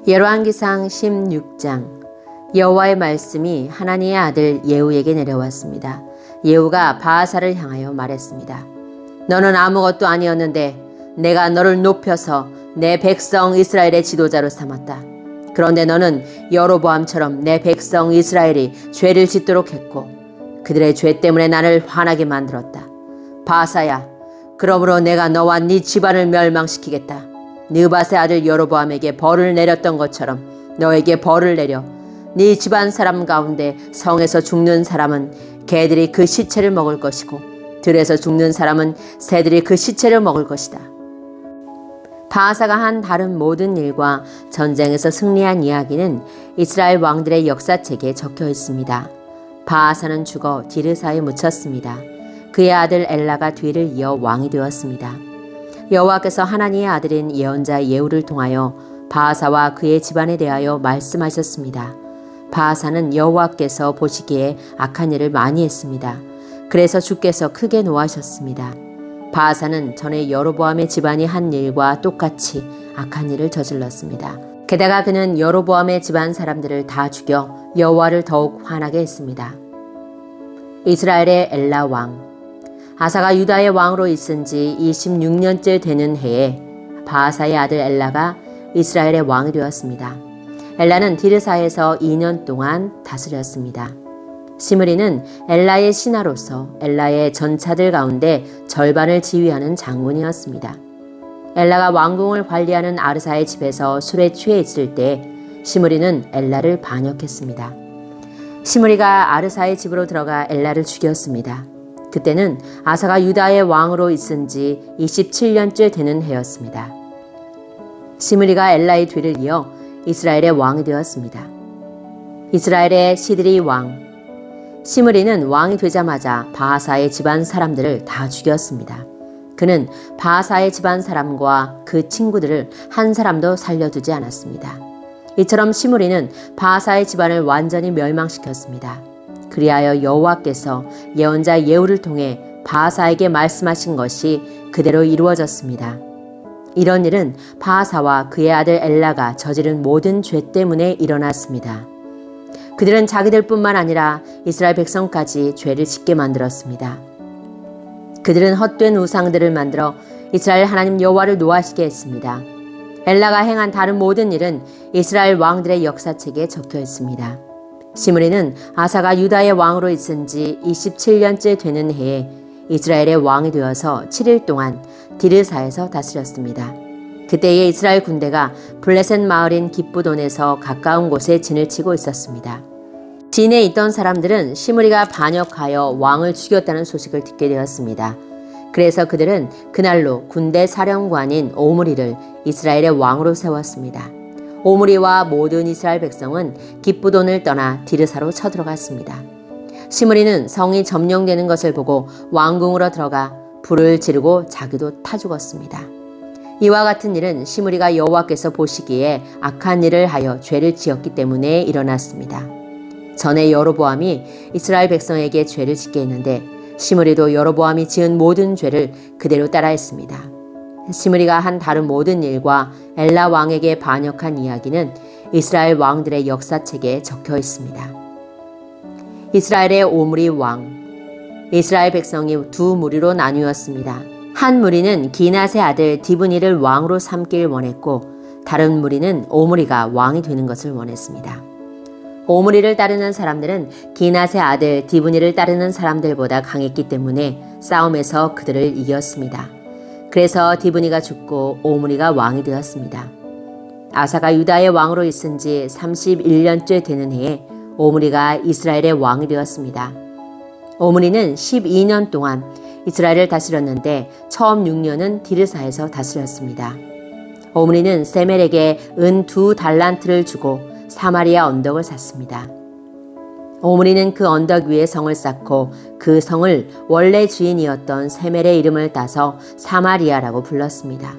열왕기상 16장. 여호와의 말씀이 하나니의 아들 예후에게 내려왔습니다. 예후가 바하사를 향하여 말했습니다. 너는 아무것도 아니었는데 내가 너를 높여서 내 백성 이스라엘의 지도자로 삼았다. 그런데 너는 여로보암처럼 내 백성 이스라엘이 죄를 짓도록 했고 그들의 죄 때문에 나를 화나게 만들었다. 바하사야, 그러므로 내가 너와 네 집안을 멸망시키겠다. 느밧의 아들 여로보암에게 벌을 내렸던 것처럼 너에게 벌을 내려 네 집안 사람 가운데 성에서 죽는 사람은 개들이 그 시체를 먹을 것이고 들에서 죽는 사람은 새들이 그 시체를 먹을 것이다. 바하사가 한 다른 모든 일과 전쟁에서 승리한 이야기는 이스라엘 왕들의 역사책에 적혀 있습니다. 바하사는 죽어 디르사에 묻혔습니다. 그의 아들 엘라가 뒤를 이어 왕이 되었습니다. 여호와께서 하나니의 아들인 예언자 예후를 통하여 바하사와 그의 집안에 대하여 말씀하셨습니다. 바하사는 여호와께서 보시기에 악한 일을 많이 했습니다. 그래서 주께서 크게 노하셨습니다. 바하사는 전에 여로보암의 집안이 한 일과 똑같이 악한 일을 저질렀습니다. 게다가 그는 여로보암의 집안 사람들을 다 죽여 여호와를 더욱 화나게 했습니다. 이스라엘의 엘라 왕. 아사가 유다의 왕으로 있은 지 26년째 되는 해에 바하사의 아들 엘라가 이스라엘의 왕이 되었습니다. 엘라는 디르사에서 2년 동안 다스렸습니다. 시므리는 엘라의 신하로서 엘라의 전차들 가운데 절반을 지휘하는 장군이었습니다. 엘라가 왕궁을 관리하는 아르사의 집에서 술에 취해 있을 때 시므리는 엘라를 반역했습니다. 시므리가 아르사의 집으로 들어가 엘라를 죽였습니다. 그때는 아사가 유다의 왕으로 있은 지 27년째 되는 해였습니다. 시므리가 엘라의 뒤를 이어 이스라엘의 왕이 되었습니다. 이스라엘의 시드리 왕. 시므리는 왕이 되자마자 바하사의 집안 사람들을 다 죽였습니다. 그는 바하사의 집안 사람과 그 친구들을 한 사람도 살려두지 않았습니다. 이처럼 시므리는 바하사의 집안을 완전히 멸망시켰습니다. 그리하여 여호와께서 예언자 예후를 통해 바하사에게 말씀하신 것이 그대로 이루어졌습니다. 이런 일은 바하사와 그의 아들 엘라가 저지른 모든 죄 때문에 일어났습니다. 그들은 자기들 뿐만 아니라 이스라엘 백성까지 죄를 짓게 만들었습니다. 그들은 헛된 우상들을 만들어 이스라엘 하나님 여호와를 노하시게 했습니다. 엘라가 행한 다른 모든 일은 이스라엘 왕들의 역사책에 적혀 있습니다. 시므리는 아사가 유다의 왕으로 있은 지 27년째 되는 해에 이스라엘의 왕이 되어서 7일 동안 디르사에서 다스렸습니다. 그때에 이스라엘 군대가 블레셋 마을인 깁부돈에서 가까운 곳에 진을 치고 있었습니다. 진에 있던 사람들은 시므리가 반역하여 왕을 죽였다는 소식을 듣게 되었습니다. 그래서 그들은 그날로 군대 사령관인 오므리를 이스라엘의 왕으로 세웠습니다. 오므리와 모든 이스라엘 백성은 깁부돈을 떠나 디르사로 쳐들어갔습니다. 시므리는 성이 점령되는 것을 보고 왕궁으로 들어가 불을 지르고 자기도 타 죽었습니다. 이와 같은 일은 시므리가 여호와께서 보시기에 악한 일을 하여 죄를 지었기 때문에 일어났습니다. 전에 여로보암이 이스라엘 백성에게 죄를 짓게 했는데 시므리도 여로보암이 지은 모든 죄를 그대로 따라했습니다. 시므리가 한 다른 모든 일과 엘라 왕에게 반역한 이야기는 이스라엘 왕들의 역사책에 적혀 있습니다. 이스라엘의 오므리 왕. 이스라엘 백성이 두 무리로 나뉘었습니다. 한 무리는 기낫의 아들 디브니를 왕으로 삼길 원했고 다른 무리는 오므리가 왕이 되는 것을 원했습니다. 오므리를 따르는 사람들은 기낫의 아들 디브니를 따르는 사람들보다 강했기 때문에 싸움에서 그들을 이겼습니다. 그래서 디브니가 죽고 오므리가 왕이 되었습니다. 아사가 유다의 왕으로 있은 지 31년째 되는 해에 오므리가 이스라엘의 왕이 되었습니다. 오므리는 12년 동안 이스라엘을 다스렸는데 처음 6년은 디르사에서 다스렸습니다. 오므리는 세멜에게 은 2달란트를 주고 사마리아 언덕을 샀습니다. 오므리는 그 언덕 위에 성을 쌓고 그 성을 원래 주인이었던 세멜의 이름을 따서 사마리아라고 불렀습니다.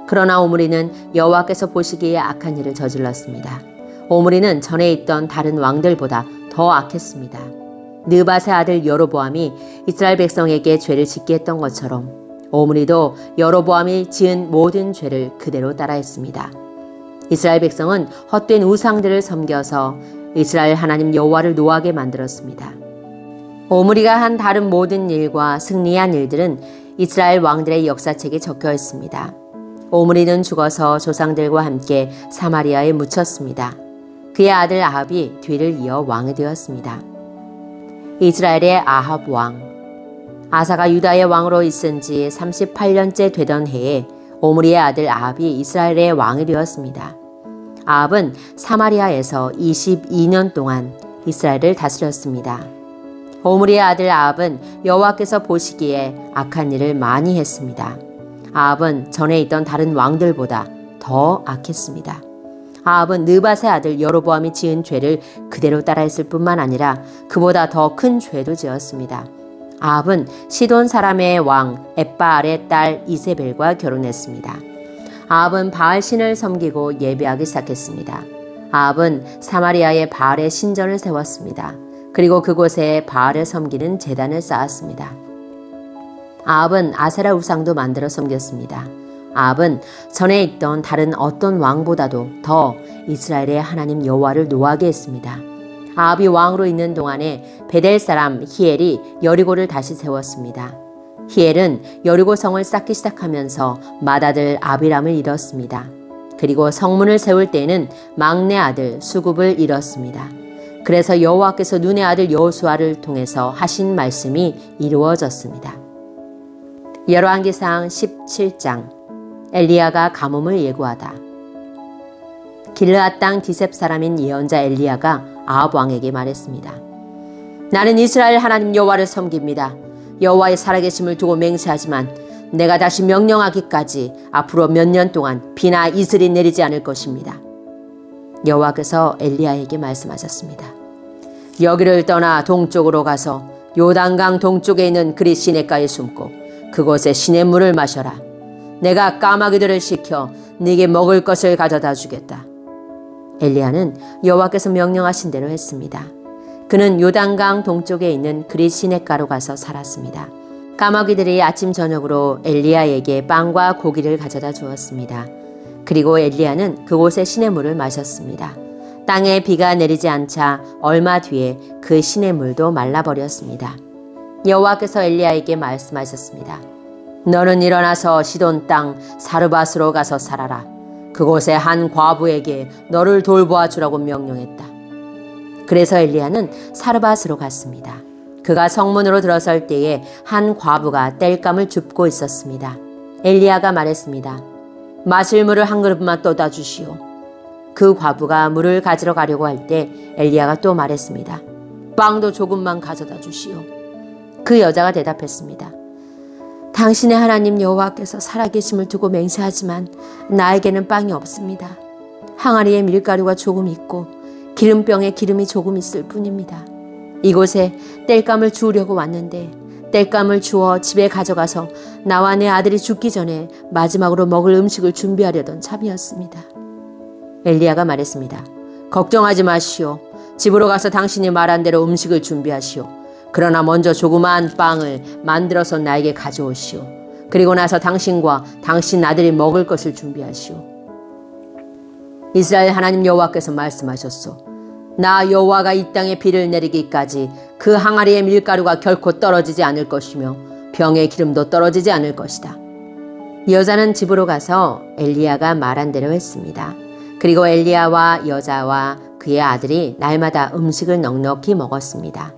그러나 오므리는 여호와께서 보시기에 악한 일을 저질렀습니다. 오므리는 전에 있던 다른 왕들보다 더 악했습니다. 느밧의 아들 여로보암이 이스라엘 백성에게 죄를 짓게 했던 것처럼 오므리도 여로보암이 지은 모든 죄를 그대로 따라했습니다. 이스라엘 백성은 헛된 우상들을 섬겨서 이스라엘 하나님 여호와를 노하게 만들었습니다. 오므리가 한 다른 모든 일과 승리한 일들은 이스라엘 왕들의 역사책에 적혀 있습니다. 오므리는 죽어서 조상들과 함께 사마리아에 묻혔습니다. 그의 아들 아합이 뒤를 이어 왕이 되었습니다. 이스라엘의 아합 왕. 아사가 유다의 왕으로 있은 지 38년째 되던 해에 오므리의 아들 아합이 이스라엘의 왕이 되었습니다. 아합은 사마리아에서 22년 동안 이스라엘을 다스렸습니다. 오므리의 아들 아합은 여호와께서 보시기에 악한 일을 많이 했습니다. 아합은 전에 있던 다른 왕들보다 더 악했습니다. 아합은 느밧의 아들 여로보암이 지은 죄를 그대로 따라했을 뿐만 아니라 그보다 더 큰 죄도 지었습니다. 아합은 시돈 사람의 왕 엣바알의 딸 이세벨과 결혼했습니다. 아합은 바알 신을 섬기고 예배하기 시작했습니다. 아합은 사마리아에 바알의 신전을 세웠습니다. 그리고 그곳에 바알을 섬기는 제단을 쌓았습니다. 아합은 아세라 우상도 만들어 섬겼습니다. 아합은 전에 있던 다른 어떤 왕보다도 더 이스라엘의 하나님 여호와를 노하게 했습니다. 아합이 왕으로 있는 동안에 베델 사람 히엘이 여리고를 다시 세웠습니다. 히엘은 여리고 성을 쌓기 시작하면서 맏아들 아비람을 잃었습니다. 그리고 성문을 세울 때에는 막내 아들 수굽을 잃었습니다. 그래서 여호와께서 눈의 아들 여호수아를 통해서 하신 말씀이 이루어졌습니다. 열왕기상 17장 엘리야가 가뭄을 예고하다. 길르앗 땅 디셉 사람인 예언자 엘리야가 아합 왕에게 말했습니다. 나는 이스라엘 하나님 여호와를 섬깁니다. 여호와의 살아계심을 두고 맹세하지만 내가 다시 명령하기까지 앞으로 몇 년 동안 비나 이슬이 내리지 않을 것입니다. 여호와께서 엘리야에게 말씀하셨습니다. 여기를 떠나 동쪽으로 가서 요단강 동쪽에 있는 그릿 시냇가에 숨고 그곳에 시냇물을 마셔라. 내가 까마귀들을 시켜 네게 먹을 것을 가져다 주겠다. 엘리야는 여호와께서 명령하신 대로 했습니다. 그는 요단강 동쪽에 있는 그릿 시냇가로 가서 살았습니다. 까마귀들이 아침 저녁으로 엘리야에게 빵과 고기를 가져다 주었습니다. 그리고 엘리야는 그곳의 시냇물을 마셨습니다. 땅에 비가 내리지 않자 얼마 뒤에 그 시냇물도 말라버렸습니다. 여호와께서 엘리야에게 말씀하셨습니다. 너는 일어나서 시돈 땅 사르밧으로 가서 살아라. 그곳에 한 과부에게 너를 돌보아 주라고 명령했다. 그래서 엘리야는 사르밧으로 갔습니다. 그가 성문으로 들어설 때에 한 과부가 땔감을 줍고 있었습니다. 엘리야가 말했습니다. 마실 물을 한 그릇만 떠다 주시오. 그 과부가 물을 가지러 가려고 할 때 엘리야가 또 말했습니다. 빵도 조금만 가져다 주시오. 그 여자가 대답했습니다. 당신의 하나님 여호와께서 살아계심을 두고 맹세하지만 나에게는 빵이 없습니다. 항아리에 밀가루가 조금 있고 기름병에 기름이 조금 있을 뿐입니다. 이곳에 땔감을 주우려고 왔는데 땔감을 주워 집에 가져가서 나와 내 아들이 죽기 전에 마지막으로 먹을 음식을 준비하려던 참이었습니다. 엘리야가 말했습니다. 걱정하지 마시오. 집으로 가서 당신이 말한 대로 음식을 준비하시오. 그러나 먼저 조그마한 빵을 만들어서 나에게 가져오시오. 그리고 나서 당신과 당신 아들이 먹을 것을 준비하시오. 이스라엘 하나님 여호와께서 말씀하셨소. 나 여호와가 이 땅에 비를 내리기까지 그 항아리의 밀가루가 결코 떨어지지 않을 것이며 병의 기름도 떨어지지 않을 것이다. 여자는 집으로 가서 엘리야가 말한 대로 했습니다. 그리고 엘리야와 여자와 그의 아들이 날마다 음식을 넉넉히 먹었습니다.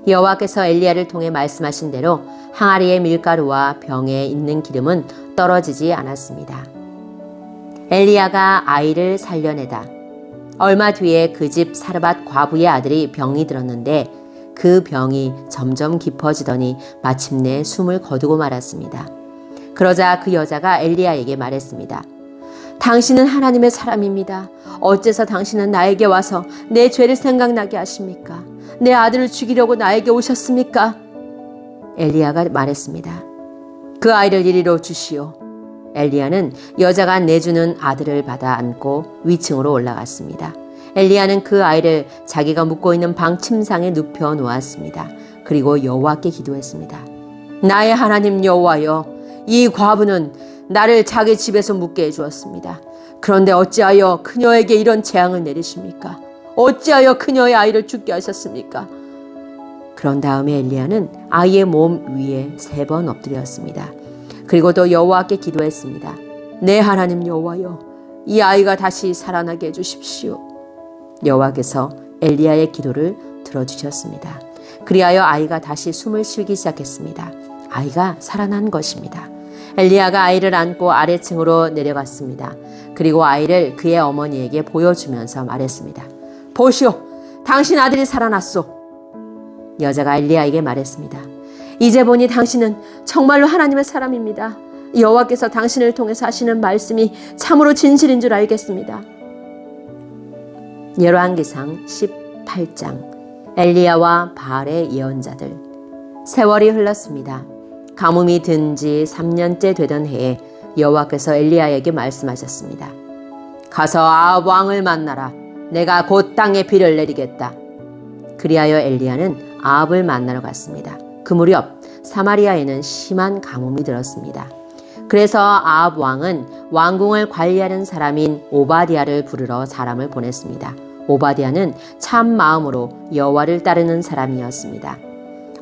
여호와께서 엘리야를 통해 말씀하신 대로 항아리의 밀가루와 병에 있는 기름은 떨어지지 않았습니다. 엘리야가 아이를 살려내다. 얼마 뒤에 그 집 사르밧 과부의 아들이 병이 들었는데 그 병이 점점 깊어지더니 마침내 숨을 거두고 말았습니다. 그러자 그 여자가 엘리야에게 말했습니다. 당신은 하나님의 사람입니다. 어째서 당신은 나에게 와서 내 죄를 생각나게 하십니까? 내 아들을 죽이려고 나에게 오셨습니까? 엘리야가 말했습니다. 그 아이를 이리로 주시오. 엘리야는 여자가 내주는 아들을 받아 안고 위층으로 올라갔습니다. 엘리야는 그 아이를 자기가 묵고 있는 방 침상에 눕혀 놓았습니다. 그리고 여호와께 기도했습니다. 나의 하나님 여호와여, 이 과부는 나를 자기 집에서 묵게 해주었습니다. 그런데 어찌하여 그녀에게 이런 재앙을 내리십니까? 어찌하여 그녀의 아이를 죽게 하셨습니까? 그런 다음에 엘리야는 아이의 몸 위에 3번 엎드렸습니다. 그리고 또 여호와께 기도했습니다. 내 하나님 여호와여, 이 아이가 다시 살아나게 해주십시오. 여호와께서 엘리야의 기도를 들어주셨습니다. 그리하여 아이가 다시 숨을 쉬기 시작했습니다. 아이가 살아난 것입니다. 엘리야가 아이를 안고 아래층으로 내려갔습니다. 그리고 아이를 그의 어머니에게 보여주면서 말했습니다. 보시오, 당신 아들이 살아났소. 여자가 엘리야에게 말했습니다. 이제 보니 당신은 정말로 하나님의 사람입니다. 여호와께서 당신을 통해서 하시는 말씀이 참으로 진실인 줄 알겠습니다. 열왕기상 18장 엘리야와 바알의 예언자들. 세월이 흘렀습니다. 가뭄이 든 지 3년째 되던 해에 여호와께서 엘리야에게 말씀하셨습니다. 가서 아합 왕을 만나라. 내가 곧 땅에 비를 내리겠다. 그리하여 엘리야는 아합을 만나러 갔습니다. 그 무렵 사마리아에는 심한 가뭄이 들었습니다. 그래서 아합 왕은 왕궁을 관리하는 사람인 오바댜를 부르러 사람을 보냈습니다. 오바댜는 참 마음으로 여호와를 따르는 사람이었습니다.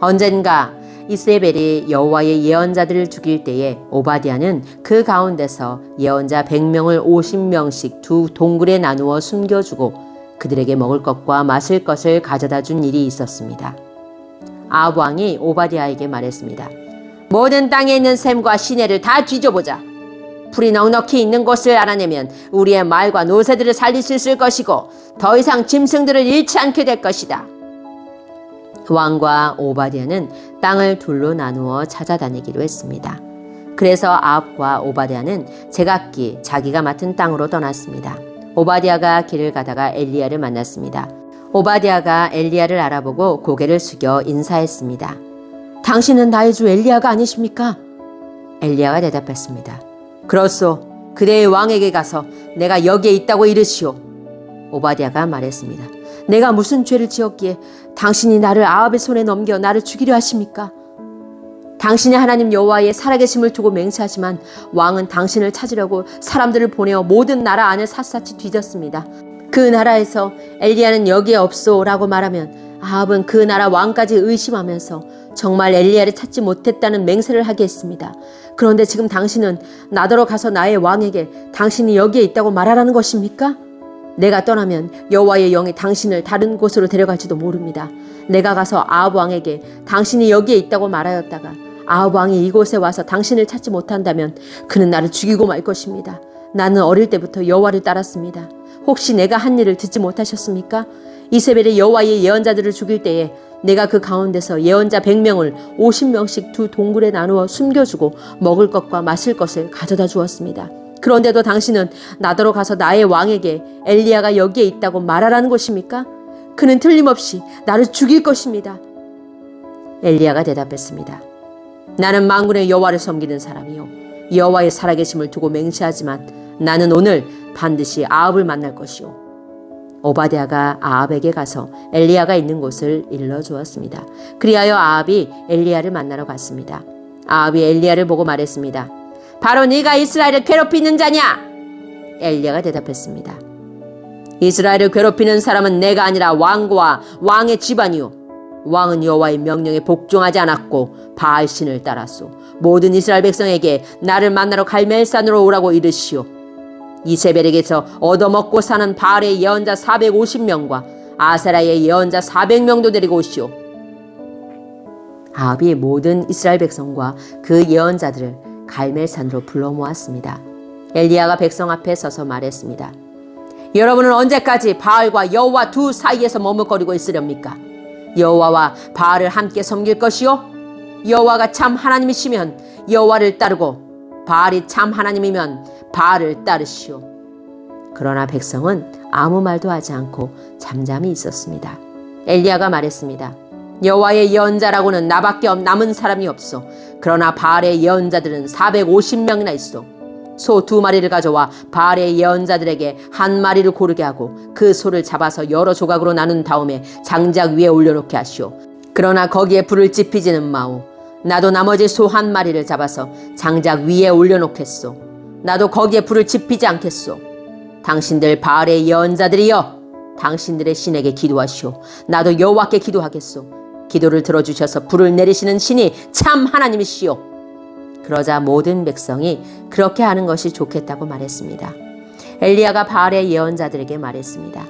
언젠가 이세벨이 여호와의 예언자들을 죽일 때에 오바댜는 그 가운데서 예언자 100명을 50명씩 두 동굴에 나누어 숨겨주고 그들에게 먹을 것과 마실 것을 가져다 준 일이 있었습니다. 아합 왕이 오바댜에게 말했습니다. 모든 땅에 있는 샘과 시내를 다 뒤져보자. 풀이 넉넉히 있는 곳을 알아내면 우리의 말과 노새들을 살릴 수 있을 것이고 더 이상 짐승들을 잃지 않게 될 것이다. 왕과 오바댜는 땅을 둘로 나누어 찾아다니기로 했습니다. 그래서 아합과 오바댜는 제각기 자기가 맡은 땅으로 떠났습니다. 오바댜가 길을 가다가 엘리야를 만났습니다. 오바댜가 엘리야를 알아보고 고개를 숙여 인사했습니다. 당신은 나의 주 엘리야가 아니십니까? 엘리야가 대답했습니다. 그렇소. 그대의 왕에게 가서 내가 여기에 있다고 이르시오. 오바댜가 말했습니다. 내가 무슨 죄를 지었기에 당신이 나를 아합의 손에 넘겨 나를 죽이려 하십니까? 당신의 하나님 여호와의 살아계심을 두고 맹세하지만 왕은 당신을 찾으려고 사람들을 보내어 모든 나라 안을 샅샅이 뒤졌습니다. 그 나라에서 엘리야는 여기에 없소라고 말하면 아합은 그 나라 왕까지 의심하면서 정말 엘리야를 찾지 못했다는 맹세를 하게 했습니다. 그런데 지금 당신은 나더러 가서 나의 왕에게 당신이 여기에 있다고 말하라는 것입니까? 내가 떠나면 여호와의 영이 당신을 다른 곳으로 데려갈지도 모릅니다. 내가 가서 아합 왕에게 당신이 여기에 있다고 말하였다가 아합 왕이 이곳에 와서 당신을 찾지 못한다면 그는 나를 죽이고 말 것입니다. 나는 어릴 때부터 여호와를 따랐습니다. 혹시 내가 한 일을 듣지 못하셨습니까? 이세벨이 여호와의 예언자들을 죽일 때에 내가 그 가운데서 예언자 100명을 50명씩 두 동굴에 나누어 숨겨주고 먹을 것과 마실 것을 가져다 주었습니다. 그런데도 당신은 나더러 가서 나의 왕에게 엘리야가 여기에 있다고 말하라는 것입니까? 그는 틀림없이 나를 죽일 것입니다. 엘리야가 대답했습니다. 나는 만군의 여호와를 섬기는 사람이요 여호와의 살아계심을 두고 맹세하지만 나는 오늘 반드시 아합을 만날 것이요. 오바댜가 아합에게 가서 엘리야가 있는 곳을 일러주었습니다. 그리하여 아합이 엘리야를 만나러 갔습니다. 아합이 엘리야를 보고 말했습니다. 바로 네가 이스라엘을 괴롭히는 자냐? 엘리야가 대답했습니다. 이스라엘을 괴롭히는 사람은 내가 아니라 왕과 왕의 집안이요 왕은 여호와의 명령에 복종하지 않았고 바알신을 따랐소. 모든 이스라엘 백성에게 나를 만나러 갈멜산으로 오라고 이르시오. 이세벨에게서 얻어먹고 사는 바알의 예언자 450명과 아세라의 예언자 400명도 데리고 오시오. 아합이 모든 이스라엘 백성과 그 예언자들을 갈멜산으로 불러 모았습니다. 엘리야가 백성 앞에 서서 말했습니다. 여러분은 언제까지 바알과 여호와 두 사이에서 머뭇거리고 있으렵니까? 여호와와 바알을 함께 섬길 것이요? 여호와가 참 하나님이시면 여호와를 따르고 바알이 참 하나님이면 바알을 따르시오. 그러나 백성은 아무 말도 하지 않고 잠잠히 있었습니다. 엘리야가 말했습니다. 여호와의 예언자라고는 나밖에 남은 사람이 없소. 그러나 바알의 예언자들은 450명이나 있소. 소 2마리를 가져와 바알의 예언자들에게 한 마리를 고르게 하고 그 소를 잡아서 여러 조각으로 나눈 다음에 장작 위에 올려놓게 하시오. 그러나 거기에 불을 지피지는 마오. 나도 나머지 소 1마리를 잡아서 장작 위에 올려놓겠소. 나도 거기에 불을 지피지 않겠소. 당신들 바알의 예언자들이여, 당신들의 신에게 기도하시오. 나도 여호와께 기도하겠소. 기도를 들어주셔서 불을 내리시는 신이 참 하나님이시오. 그러자 모든 백성이 그렇게 하는 것이 좋겠다고 말했습니다. 엘리야가 바알의 예언자들에게 말했습니다.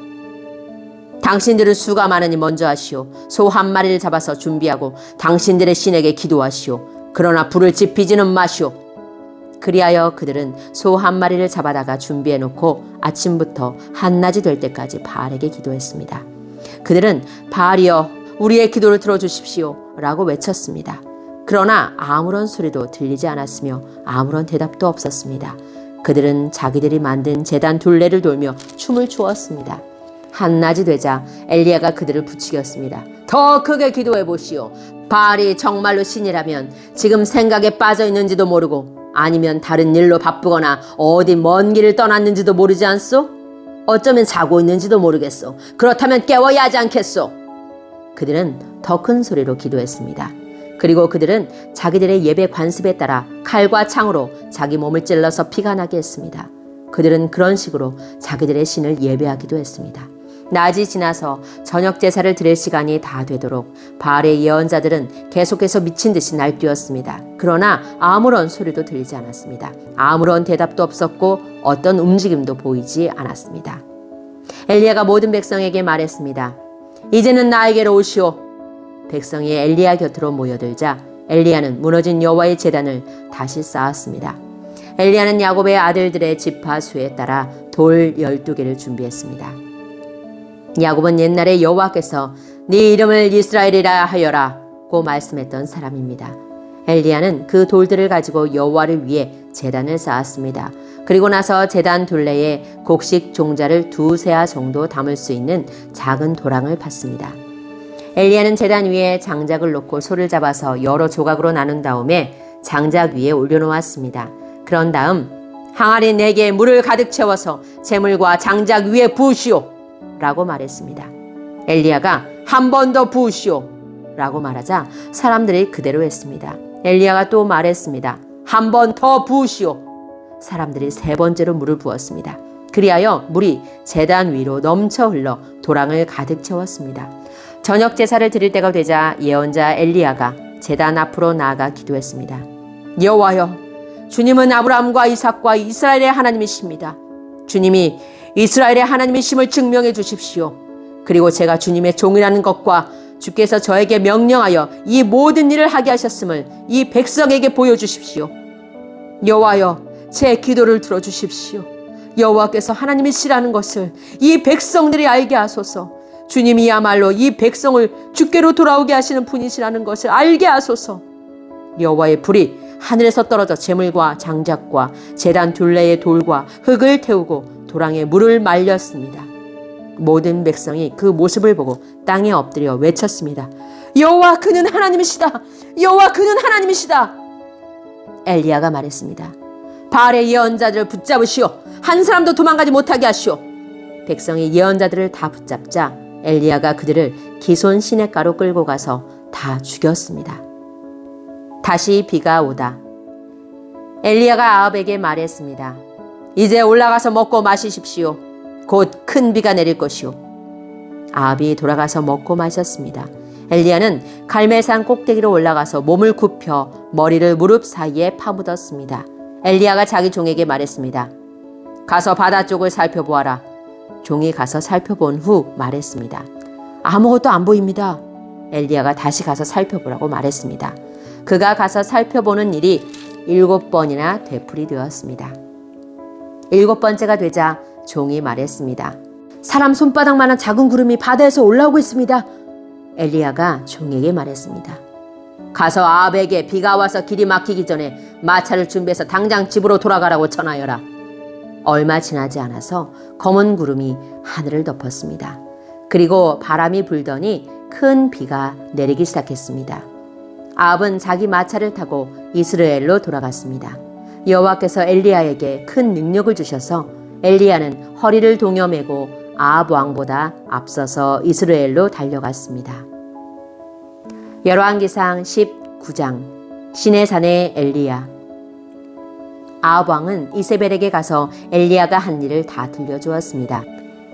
당신들은 수가 많으니 먼저 하시오. 소 한 마리를 잡아서 준비하고 당신들의 신에게 기도하시오. 그러나 불을 지피지는 마시오. 그리하여 그들은 소 한 마리를 잡아다가 준비해놓고 아침부터 한낮이 될 때까지 바알에게 기도했습니다. 그들은 바알이여, 우리의 기도를 들어주십시오 라고 외쳤습니다. 그러나 아무런 소리도 들리지 않았으며 아무런 대답도 없었습니다. 그들은 자기들이 만든 제단 둘레를 돌며 춤을 추었습니다. 한낮이 되자 엘리야가 그들을 부추겼습니다. 더 크게 기도해 보시오. 바알이 정말로 신이라면 지금 생각에 빠져 있는지도 모르고 아니면 다른 일로 바쁘거나 어디 먼 길을 떠났는지도 모르지 않소? 어쩌면 자고 있는지도 모르겠소. 그렇다면 깨워야 하지 않겠소? 그들은 더 큰 소리로 기도했습니다. 그리고 그들은 자기들의 예배 관습에 따라 칼과 창으로 자기 몸을 찔러서 피가 나게 했습니다. 그들은 그런 식으로 자기들의 신을 예배하기도 했습니다. 낮이 지나서 저녁 제사를 드릴 시간이 다 되도록 바알의 예언자들은 계속해서 미친 듯이 날뛰었습니다. 그러나 아무런 소리도 들리지 않았습니다. 아무런 대답도 없었고 어떤 움직임도 보이지 않았습니다. 엘리야가 모든 백성에게 말했습니다. 이제는 나에게로 오시오. 백성이 엘리야 곁으로 모여들자 엘리야는 무너진 여호와의 제단을 다시 쌓았습니다. 엘리야는 야곱의 아들들의 지파 수에 따라 돌 12개를 준비했습니다. 야곱은 옛날에 여호와께서 네 이름을 이스라엘이라 하여라 고 말씀했던 사람입니다. 엘리야는 그 돌들을 가지고 여호와를 위해 제단을 쌓았습니다. 그리고 나서 제단 둘레에 곡식 종자를 2세아 정도 담을 수 있는 작은 도랑을 팠습니다. 엘리야는 제단 위에 장작을 놓고 소를 잡아서 여러 조각으로 나눈 다음에 장작 위에 올려놓았습니다. 그런 다음 항아리 4개에 물을 가득 채워서 재물과 장작 위에 부으시오 라고 말했습니다. 엘리야가 한 번 더 부으시오 라고 말하자 사람들이 그대로 했습니다. 엘리야가 또 말했습니다. 한 번 더 부으시오. 사람들이 3번째로 물을 부었습니다. 그리하여 물이 제단 위로 넘쳐 흘러 도랑을 가득 채웠습니다. 저녁 제사를 드릴 때가 되자 예언자 엘리야가 제단 앞으로 나아가 기도했습니다. 여호와여, 주님은 아브라함과 이삭과 이스라엘의 하나님이십니다. 주님이 이스라엘의 하나님이심을 증명해 주십시오. 그리고 제가 주님의 종이라는 것과 주께서 저에게 명령하여 이 모든 일을 하게 하셨음을 이 백성에게 보여주십시오. 여호와여, 제 기도를 들어주십시오. 여호와께서 하나님이시라는 것을 이 백성들이 알게 하소서. 주님이야말로 이 백성을 주께로 돌아오게 하시는 분이시라는 것을 알게 하소서. 여호와의 불이 하늘에서 떨어져 재물과 장작과 제단 둘레의 돌과 흙을 태우고 도랑에 물을 말렸습니다. 모든 백성이 그 모습을 보고 땅에 엎드려 외쳤습니다. 여호와, 그는 하나님이시다. 여호와, 그는 하나님이시다. 엘리야가 말했습니다. 바알의 예언자들을 붙잡으시오. 한 사람도 도망가지 못하게 하시오. 백성이 예언자들을 다 붙잡자 엘리야가 그들을 기손 시냇가로 끌고 가서 다 죽였습니다. 다시 비가 오다 엘리야가 아합에게 말했습니다. 이제 올라가서 먹고 마시십시오. 곧 큰 비가 내릴 것이오. 아합이 돌아가서 먹고 마셨습니다. 엘리야는 갈멜산 꼭대기로 올라가서 몸을 굽혀 머리를 무릎 사이에 파묻었습니다. 엘리야가 자기 종에게 말했습니다. 가서 바다 쪽을 살펴보아라. 종이 가서 살펴본 후 말했습니다. 아무것도 안 보입니다. 엘리야가 다시 가서 살펴보라고 말했습니다. 그가 가서 살펴보는 일이 7번이나 되풀이 되었습니다. 7번째가 되자 종이 말했습니다. 사람 손바닥만한 작은 구름이 바다에서 올라오고 있습니다. 엘리야가 종에게 말했습니다. 가서 아합에게 비가 와서 길이 막히기 전에 마차를 준비해서 당장 집으로 돌아가라고 전하여라. 얼마 지나지 않아서 검은 구름이 하늘을 덮었습니다. 그리고 바람이 불더니 큰 비가 내리기 시작했습니다. 아합은 자기 마차를 타고 이스라엘로 돌아갔습니다. 여호와께서 엘리야에게 큰 능력을 주셔서 엘리야는 허리를 동여매고 아합 왕보다 앞서서 이스라엘로 달려갔습니다. 열왕기상 19장 시내산의 엘리야. 아합 왕은 이세벨에게 가서 엘리야가 한 일을 다 들려주었습니다.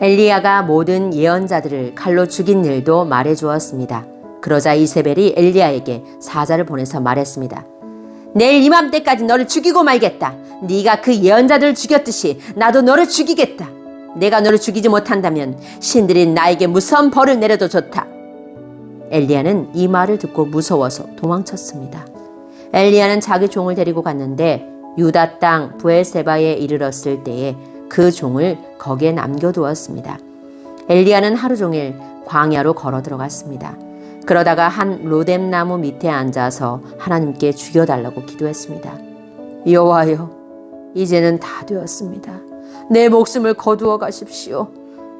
엘리야가 모든 예언자들을 칼로 죽인 일도 말해주었습니다. 그러자 이세벨이 엘리야에게 사자를 보내서 말했습니다. 내일 이맘때까지 너를 죽이고 말겠다. 네가 그 예언자들을 죽였듯이 나도 너를 죽이겠다. 내가 너를 죽이지 못한다면 신들이 나에게 무서운 벌을 내려도 좋다. 엘리야는 이 말을 듣고 무서워서 도망쳤습니다. 엘리야는 자기 종을 데리고 갔는데 유다 땅 브엘세바에 이르렀을 때에 그 종을 거기에 남겨두었습니다. 엘리야는 하루 종일 광야로 걸어 들어갔습니다. 그러다가 한 로뎀나무 밑에 앉아서 하나님께 죽여달라고 기도했습니다. 여호와여, 이제는 다 되었습니다. 내 목숨을 거두어 가십시오.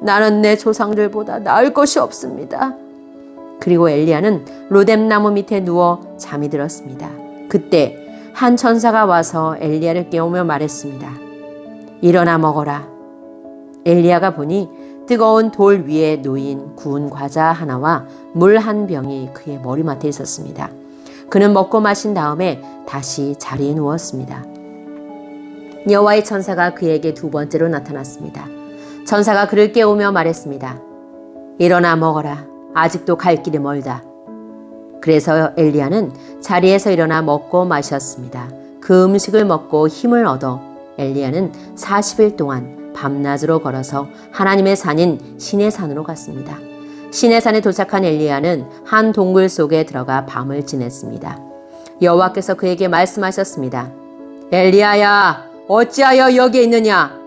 나는 내 조상들보다 나을 것이 없습니다. 그리고 엘리야는 로뎀나무 밑에 누워 잠이 들었습니다. 그때 한 천사가 와서 엘리야를 깨우며 말했습니다. 일어나 먹어라. 엘리야가 보니 뜨거운 돌 위에 놓인 구운 과자 하나와 물 한 병이 그의 머리맡에 있었습니다. 그는 먹고 마신 다음에 다시 자리에 누웠습니다. 여호와의 천사가 그에게 두 번째로 나타났습니다. 천사가 그를 깨우며 말했습니다. 일어나 먹어라. 아직도 갈 길이 멀다. 그래서 엘리야는 자리에서 일어나 먹고 마셨습니다. 그 음식을 먹고 힘을 얻어 엘리야는 40일 동안 밤낮으로 걸어서 하나님의 산인 시내산으로 갔습니다. 시내산에 도착한 엘리야는 한 동굴 속에 들어가 밤을 지냈습니다. 여호와께서 그에게 말씀하셨습니다. 엘리야야, 어찌하여 여기에 있느냐?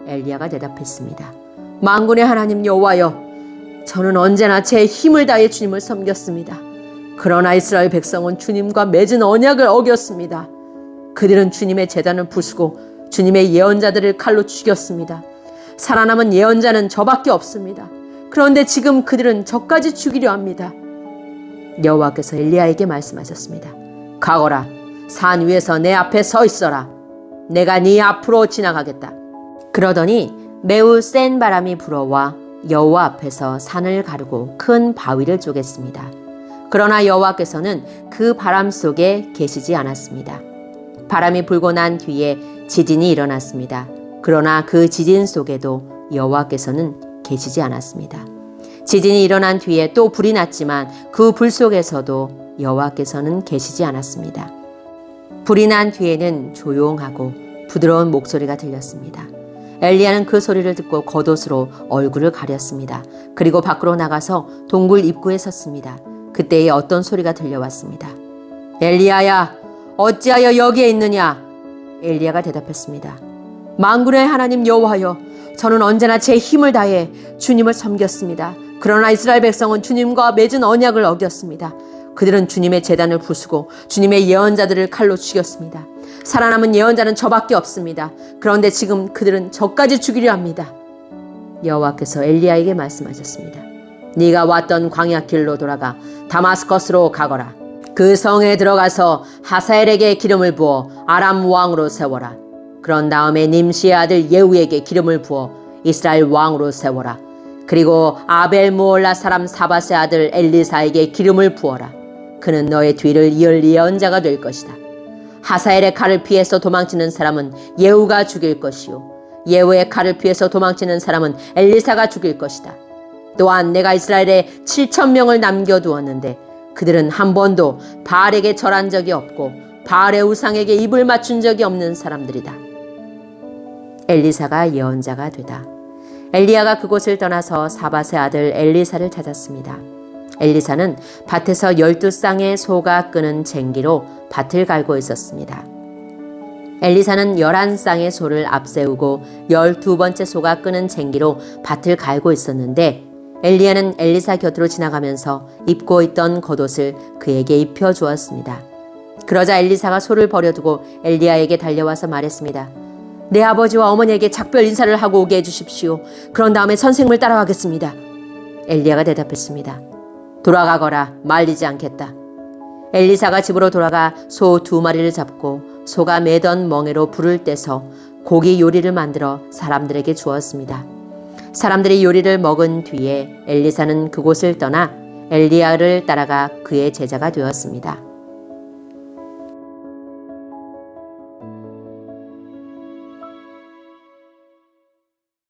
엘리야가 대답했습니다. 만군의 하나님 여호와여, 저는 언제나 제 힘을 다해 주님을 섬겼습니다. 그러나 이스라엘 백성은 주님과 맺은 언약을 어겼습니다. 그들은 주님의 제단을 부수고 주님의 예언자들을 칼로 죽였습니다. 살아남은 예언자는 저밖에 없습니다. 그런데 지금 그들은 저까지 죽이려 합니다. 여호와께서 엘리야에게 말씀하셨습니다. 가거라. 산 위에서 내 앞에 서 있어라. 내가 네 앞으로 지나가겠다. 그러더니 매우 센 바람이 불어와 여호와 앞에서 산을 가르고 큰 바위를 쪼갰습니다. 그러나 여호와께서는 그 바람 속에 계시지 않았습니다. 바람이 불고 난 뒤에 지진이 일어났습니다. 그러나 그 지진 속에도 여호와께서는 계시지 않았습니다. 지진이 일어난 뒤에 또 불이 났지만 그 불 속에서도 여호와께서는 계시지 않았습니다. 불이 난 뒤에는 조용하고 부드러운 목소리가 들렸습니다. 엘리야는 그 소리를 듣고 겉옷으로 얼굴을 가렸습니다. 그리고 밖으로 나가서 동굴 입구에 섰습니다. 그때에 어떤 소리가 들려왔습니다. 엘리야야, 어찌하여 여기에 있느냐? 엘리야가 대답했습니다. 만군의 하나님 여호와여, 저는 언제나 제 힘을 다해 주님을 섬겼습니다. 그러나 이스라엘 백성은 주님과 맺은 언약을 어겼습니다. 그들은 주님의 제단을 부수고 주님의 예언자들을 칼로 죽였습니다. 살아남은 예언자는 저밖에 없습니다. 그런데 지금 그들은 저까지 죽이려 합니다. 여호와께서 엘리야에게 말씀하셨습니다. 네가 왔던 광야 길로 돌아가 다마스커스로 가거라. 그 성에 들어가서 하사엘에게 기름을 부어 아람 왕으로 세워라. 그런 다음에 님시의 아들 예후에게 기름을 부어 이스라엘 왕으로 세워라. 그리고 아벨 무올라 사람 사밧의 아들 엘리사에게 기름을 부어라. 그는 너의 뒤를 이을 예언자가 될 것이다. 하사엘의 칼을 피해서 도망치는 사람은 예후가 죽일 것이요, 예후의 칼을 피해서 도망치는 사람은 엘리사가 죽일 것이다. 또한 내가 이스라엘에 7,000명을 남겨두었는데 그들은 한 번도 바알에게 절한 적이 없고 바알의 우상에게 입을 맞춘 적이 없는 사람들이다. 엘리사가 예언자가 되다. 엘리야가 그곳을 떠나서 사밧의 아들 엘리사를 찾았습니다. 엘리사는 밭에서 12쌍의 소가 끄는 쟁기로 밭을 갈고 있었습니다. 엘리사는 11쌍의 소를 앞세우고 12번째 소가 끄는 쟁기로 밭을 갈고 있었는데 엘리야는 엘리사 곁으로 지나가면서 입고 있던 겉옷을 그에게 입혀주었습니다. 그러자 엘리사가 소를 버려두고 엘리야에게 달려와서 말했습니다. 내 아버지와 어머니에게 작별 인사를 하고 오게 해주십시오. 그런 다음에 선생님을 따라가겠습니다. 엘리야가 대답했습니다. 돌아가거라. 말리지 않겠다. 엘리사가 집으로 돌아가 소 2마리를 잡고 소가 매던 멍에로 불을 떼서 고기 요리를 만들어 사람들에게 주었습니다. 사람들이 요리를 먹은 뒤에 엘리사는 그곳을 떠나 엘리야를 따라가 그의 제자가 되었습니다.